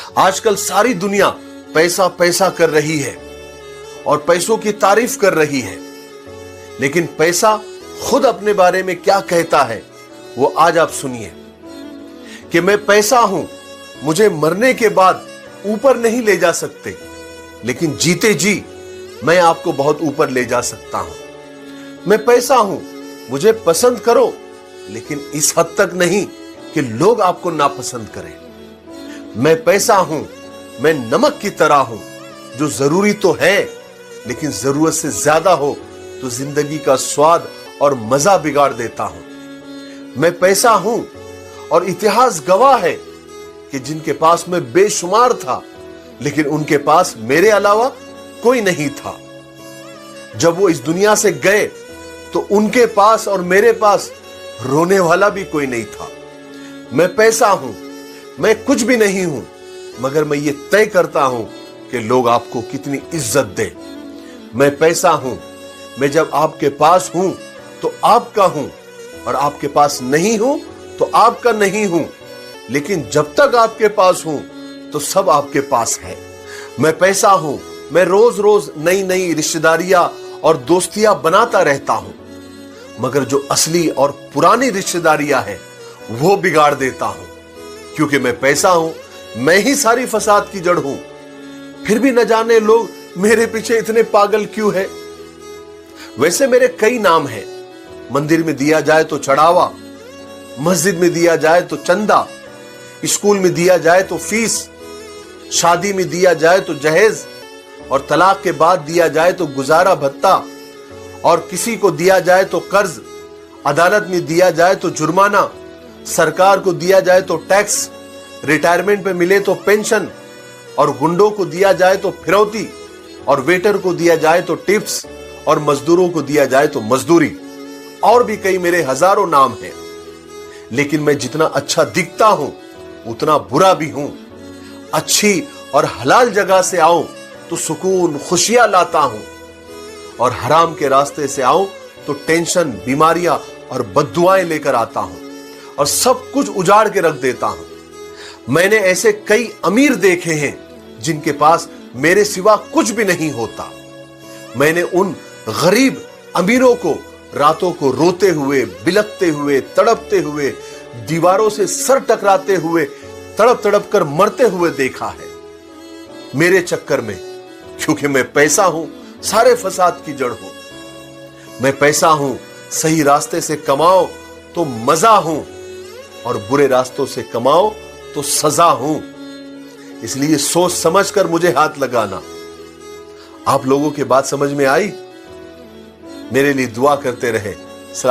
आजकल सारी दुनिया पैसा पैसा कर रही है और पैसों की तारीफ कर रही है, लेकिन पैसा खुद अपने बारे में क्या कहता है वो आज आप सुनिए कि मैं पैसा हूं, मुझे मरने के बाद ऊपर नहीं ले जा सकते, लेकिन जीते जी मैं आपको बहुत ऊपर ले जा सकता हूं। मैं पैसा हूं, मुझे पसंद करो, लेकिन इस हद तक नहीं कि लोग आपको नापसंद करें। मैं पैसा हूं, मैं नमक की तरह हूं, जो जरूरी तो है लेकिन जरूरत से ज्यादा हो तो जिंदगी का स्वाद और मजा बिगाड़ देता हूं। मैं पैसा हूं और इतिहास गवाह है कि जिनके पास मैं बेशुमार था, लेकिन उनके पास मेरे अलावा कोई नहीं था। जब वो इस दुनिया से गए तो उनके पास और मेरे पास रोने वाला भी कोई नहीं था। मैं पैसा हूं, मैं कुछ भी नहीं हूं, मगर मैं ये तय करता हूं कि लोग आपको कितनी इज्जत दें। मैं पैसा हूं, मैं जब आपके पास हूं तो आपका हूं, और आपके पास नहीं हूं तो आपका नहीं हूं, लेकिन जब तक आपके पास हूं तो सब आपके पास है। मैं पैसा हूं, मैं रोज रोज नई नई रिश्तेदारियां और दोस्तियां बनाता रहता हूं, मगर जो असली और पुरानी रिश्तेदारियां हैं वो बिगाड़ देता हूं, क्योंकि मैं पैसा हूं, मैं ही सारी फसाद की जड़ हूं। फिर भी न जाने लोग मेरे पीछे इतने पागल क्यों है। वैसे मेरे कई नाम हैं। मंदिर में दिया जाए तो चढ़ावा, मस्जिद में दिया जाए तो चंदा, स्कूल में दिया जाए तो फीस, शादी में दिया जाए तो जहेज, और तलाक के बाद दिया जाए तो गुजारा भत्ता, और किसी को दिया जाए तो कर्ज, अदालत में दिया जाए तो जुर्माना, सरकार को दिया जाए तो टैक्स, रिटायरमेंट पे मिले तो पेंशन, और गुंडों को दिया जाए तो फिरौती, और वेटर को दिया जाए तो टिप्स, और मजदूरों को दिया जाए तो मजदूरी। और भी कई मेरे हजारों नाम हैं, लेकिन मैं जितना अच्छा दिखता हूं उतना बुरा भी हूं। अच्छी और हलाल जगह से आऊं तो सुकून खुशियां लाता हूं, और हराम के रास्ते से आऊं तो टेंशन, बीमारियां और बद्दुआएं लेकर आता हूं, और सब कुछ उजाड़ के रख देता हूं। मैंने ऐसे कई अमीर देखे हैं जिनके पास मेरे सिवा कुछ भी नहीं होता। मैंने उन गरीब अमीरों को रातों को रोते हुए, बिलखते हुए, तड़पते हुए, दीवारों से सर टकराते हुए, तड़प तड़प कर मरते हुए देखा है मेरे चक्कर में, क्योंकि मैं पैसा हूं, सारे फसाद की जड़ हूं। मैं पैसा हूं, सही रास्ते से कमाओ तो मजा हूं, और बुरे रास्तों से कमाओ तो सजा हूं। इसलिए सोच समझ कर मुझे हाथ लगाना। आप लोगों की बात समझ में आई? मेरे लिए दुआ करते रहे।